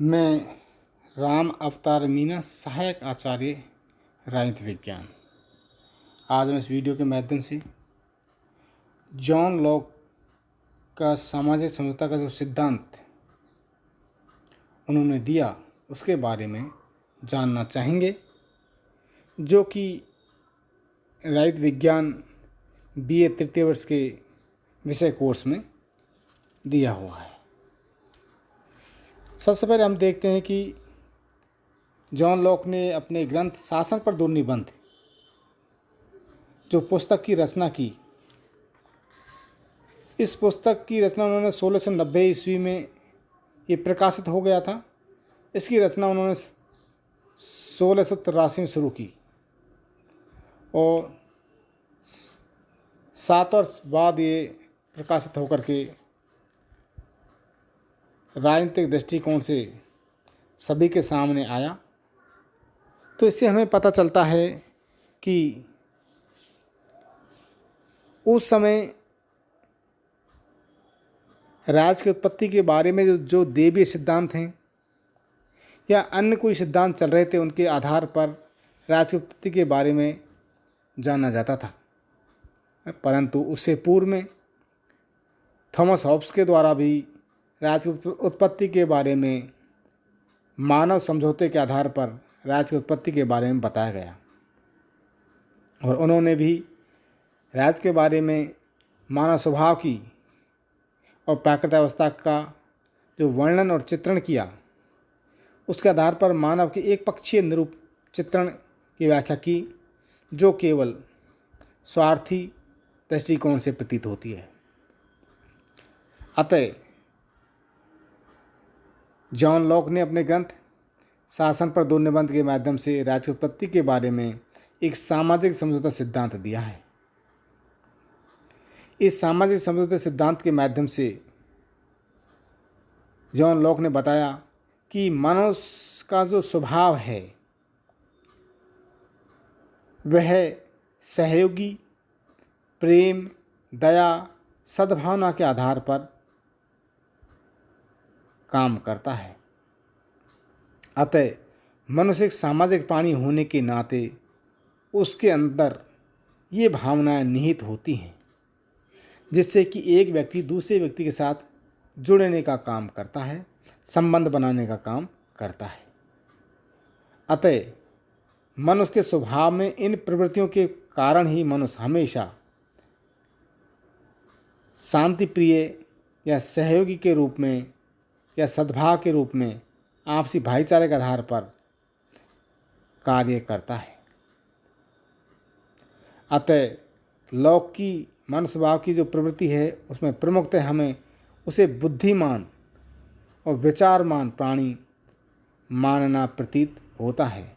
मैं राम अवतार मीना, सहायक आचार्य, राजनीति विज्ञान। आज मैं इस वीडियो के माध्यम से जॉन लॉक का सामाजिक समझौता का जो सिद्धांत उन्होंने दिया उसके बारे में जानना चाहेंगे, जो कि राजनीति विज्ञान BA तृतीय वर्ष के विषय कोर्स में दिया हुआ है। सबसे पहले हम देखते हैं कि जॉन लॉक ने अपने ग्रंथ शासन पर 2 निबंध, जो पुस्तक की रचना की, इस पुस्तक की रचना उन्होंने 1690 ईस्वी में ये प्रकाशित हो गया था। इसकी रचना उन्होंने 1683 में शुरू की और 7 वर्ष बाद ये प्रकाशित होकर के राजनीतिक दृष्टिकोण से सभी के सामने आया। तो इससे हमें पता चलता है कि उस समय राज की उत्पत्ति के बारे में जो देवीय सिद्धांत हैं या अन्य कोई सिद्धांत चल रहे थे, उनके आधार पर राज की उत्पत्ति के बारे में जाना जाता था। परंतु उससे पूर्व में थॉमस हॉब्स के द्वारा भी राज की उत्पत्ति के बारे में मानव समझौते के आधार पर राज की उत्पत्ति के बारे में बताया गया और उन्होंने भी राज के बारे में मानव स्वभाव की और प्राकृतिक अवस्था का जो वर्णन और चित्रण किया, उसके आधार पर मानव के एक पक्षीय निरूप चित्रण की व्याख्या की, जो केवल स्वार्थी दृष्टिकोण से प्रतीत होती है। अतः जॉन लॉक ने अपने ग्रंथ शासन पर 2 निबंध के माध्यम से राज्य की उत्पत्ति के बारे में एक सामाजिक समझौता सिद्धांत दिया है। इस सामाजिक समझौता सिद्धांत के माध्यम से जॉन लॉक ने बताया कि मनुष्य का जो स्वभाव है वह सहयोगी, प्रेम, दया, सद्भावना के आधार पर काम करता है। अतः मनुष्य एक सामाजिक प्राणी होने के नाते उसके अंदर ये भावनाएं निहित होती हैं, जिससे कि एक व्यक्ति दूसरे व्यक्ति के साथ जुड़ने का काम करता है, संबंध बनाने का काम करता है। अतः मनुष्य के स्वभाव में इन प्रवृत्तियों के कारण ही मनुष्य हमेशा शांति प्रिय या सहयोगी के रूप में या सद्भाव के रूप में आपसी भाईचारे के आधार पर कार्य करता है। अतः लॉक की मनुष्य स्वभाव की जो प्रवृत्ति है उसमें प्रमुखतः हमें उसे बुद्धिमान और विचारमान प्राणी मानना प्रतीत होता है।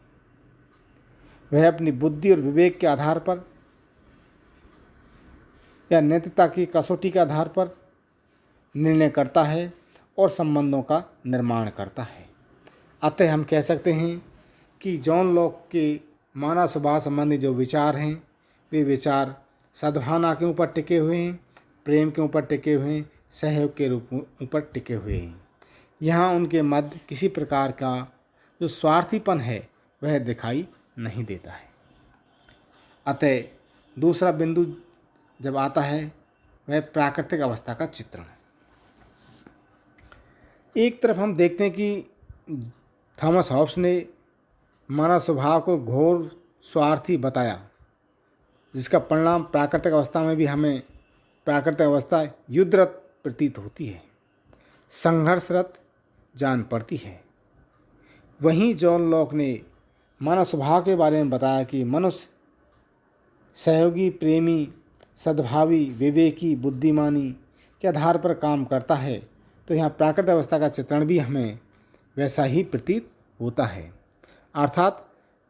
वह अपनी बुद्धि और विवेक के आधार पर या नैतिकता की कसौटी के आधार पर निर्णय करता है और संबंधों का निर्माण करता है। अतः हम कह सकते हैं कि जॉन लॉक के मानव स्वभाव संबंधी जो विचार हैं वे विचार सद्भावना के ऊपर टिके हुए हैं, प्रेम के ऊपर टिके हुए हैं, सहयोग के रूप ऊपर टिके हुए हैं। यहाँ उनके मध्य किसी प्रकार का जो स्वार्थीपन है वह दिखाई नहीं देता है। अतः दूसरा बिंदु जब आता है वह प्राकृतिक अवस्था का चित्रण। एक तरफ हम देखते हैं कि थॉमस हॉब्स ने मानव स्वभाव को घोर स्वार्थी बताया, जिसका परिणाम प्राकृतिक अवस्था में भी हमें प्राकृतिक अवस्था युद्धरत प्रतीत होती है, संघर्षरत जान पड़ती है। वहीं जॉन लॉक ने मानव स्वभाव के बारे में बताया कि मनुष्य सहयोगी, प्रेमी, सद्भावी, विवेकी, बुद्धिमानी के आधार पर काम करता है। तो यहाँ प्राकृतिक अवस्था का चित्रण भी हमें वैसा ही प्रतीत होता है। अर्थात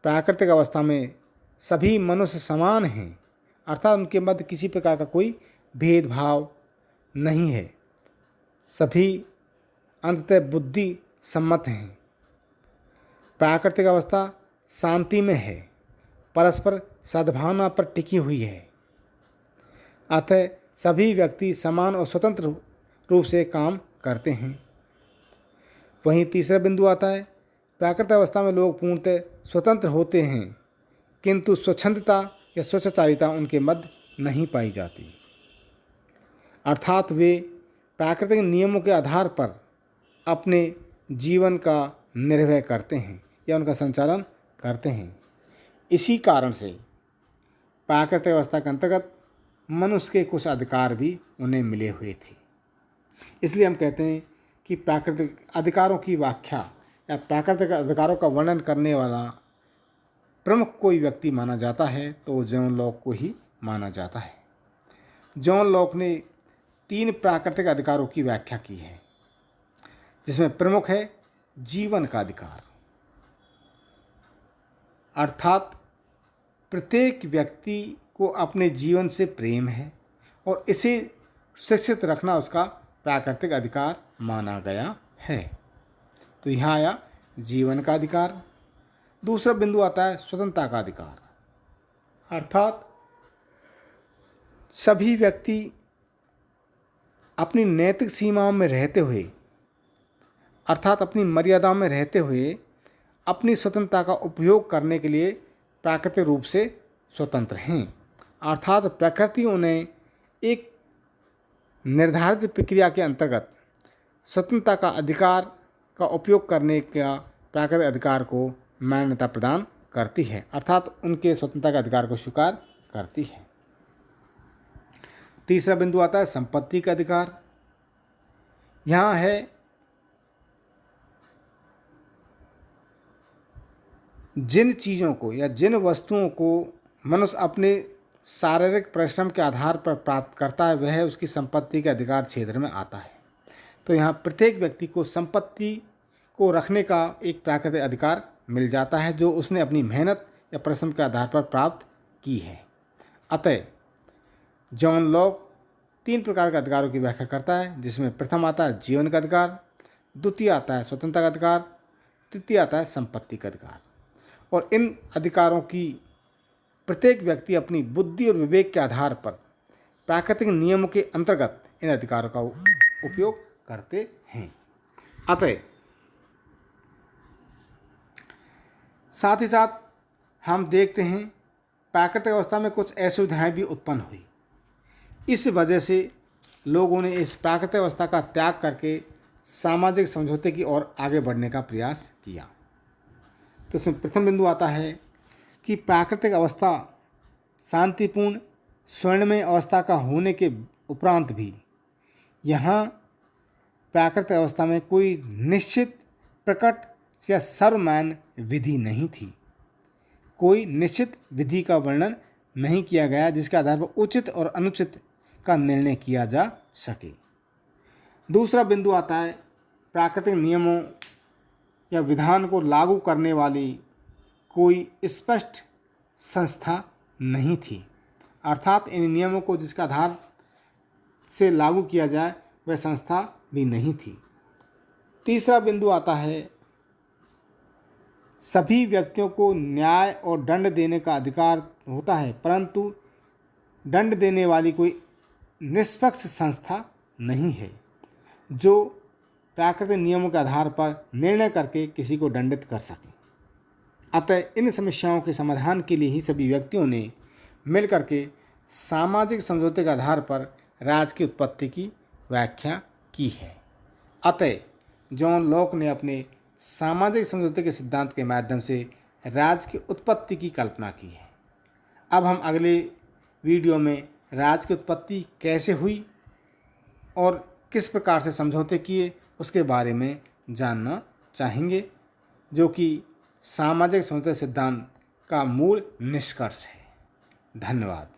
प्राकृतिक अवस्था में सभी मनुष्य समान हैं, अर्थात उनके मध्य किसी प्रकार का कोई भेदभाव नहीं है, सभी अंततः बुद्धि सम्मत हैं। प्राकृतिक अवस्था शांति में है, परस्पर सद्भावना पर टिकी हुई है। अतः सभी व्यक्ति समान और स्वतंत्र रूप से काम करते हैं। वहीं तीसरा बिंदु आता है, प्राकृतिक अवस्था में लोग पूर्णतः स्वतंत्र होते हैं, किंतु स्वच्छंदता या स्वच्छाचारिता उनके मध्य नहीं पाई जाती। अर्थात वे प्राकृतिक नियमों के आधार पर अपने जीवन का निर्वह करते हैं या उनका संचालन करते हैं। इसी कारण से प्राकृतिक अवस्था के अंतर्गत मनुष्य के कुछ अधिकार भी उन्हें मिले हुए थे। इसलिए हम कहते हैं कि प्राकृतिक अधिकारों की व्याख्या या प्राकृतिक अधिकारों का वर्णन करने वाला प्रमुख कोई व्यक्ति माना जाता है तो जॉन लॉक को ही माना जाता है। जॉन लॉक ने 3 प्राकृतिक अधिकारों की व्याख्या की है, जिसमें प्रमुख है जीवन का अधिकार, अर्थात प्रत्येक व्यक्ति को अपने जीवन से प्रेम है और इसे सुरक्षित रखना उसका प्राकृतिक अधिकार माना गया है। तो यहाँ आया जीवन का अधिकार। दूसरा बिंदु आता है स्वतंत्रता का अधिकार, अर्थात सभी व्यक्ति अपनी नैतिक सीमाओं में रहते हुए, अर्थात अपनी मर्यादाओं में रहते हुए अपनी स्वतंत्रता का उपयोग करने के लिए प्राकृतिक रूप से स्वतंत्र हैं। अर्थात प्रकृति उन्हें एक निर्धारित प्रक्रिया के अंतर्गत स्वतंत्रता का अधिकार का उपयोग करने का प्राकृतिक अधिकार को मान्यता प्रदान करती है, अर्थात उनके स्वतंत्रता के अधिकार को स्वीकार करती है। तीसरा बिंदु आता है संपत्ति का अधिकार। यहाँ है जिन चीज़ों को या जिन वस्तुओं को मनुष्य अपने शारीरिक परिश्रम के आधार पर प्राप्त करता है वह उसकी संपत्ति के अधिकार क्षेत्र में आता है। तो यहाँ प्रत्येक व्यक्ति को संपत्ति को रखने का एक प्राकृतिक अधिकार मिल जाता है जो उसने अपनी मेहनत या परिश्रम के आधार पर प्राप्त की है। अतः जॉन लॉक 3 प्रकार के अधिकारों की व्याख्या करता है, जिसमें प्रथम आता है जीवन का अधिकार, द्वितीय आता है स्वतंत्रता का अधिकार, तृतीय आता है संपत्ति का अधिकार। और इन अधिकारों की प्रत्येक व्यक्ति अपनी बुद्धि और विवेक के आधार पर प्राकृतिक नियमों के अंतर्गत इन अधिकारों का उपयोग करते हैं। अतः साथ ही साथ हम देखते हैं प्राकृतिक अवस्था में कुछ असुविधाएं भी उत्पन्न हुई। इस वजह से लोगों ने इस प्राकृतिक अवस्था का त्याग करके सामाजिक समझौते की ओर आगे बढ़ने का प्रयास किया। तो इसमें प्रथम बिंदु आता है कि प्राकृतिक अवस्था शांतिपूर्ण स्वर्णमय अवस्था का होने के उपरांत भी यहाँ प्राकृतिक अवस्था में कोई निश्चित प्रकट या सर्वमान्य विधि नहीं थी। कोई निश्चित विधि का वर्णन नहीं किया गया जिसके आधार पर उचित और अनुचित का निर्णय किया जा सके। दूसरा बिंदु आता है प्राकृतिक नियमों या विधान को लागू करने वाली कोई स्पष्ट संस्था नहीं थी, अर्थात इन नियमों को जिसका आधार से लागू किया जाए वह संस्था भी नहीं थी। तीसरा बिंदु आता है सभी व्यक्तियों को न्याय और दंड देने का अधिकार होता है, परंतु दंड देने वाली कोई निष्पक्ष संस्था नहीं है जो प्राकृतिक नियमों के आधार पर निर्णय करके किसी को दंडित कर सके। अतः इन समस्याओं के समाधान के लिए ही सभी व्यक्तियों ने मिलकर के सामाजिक समझौते के आधार पर राज्य की उत्पत्ति की व्याख्या की है। अतः जॉन लॉक ने अपने सामाजिक समझौते के सिद्धांत के माध्यम से राज्य की उत्पत्ति की कल्पना की है। अब हम अगले वीडियो में राज्य की उत्पत्ति कैसे हुई और किस प्रकार से समझौते किए उसके बारे में जानना चाहेंगे, जो कि सामाजिक समझौते सिद्धांत का मूल निष्कर्ष है। धन्यवाद।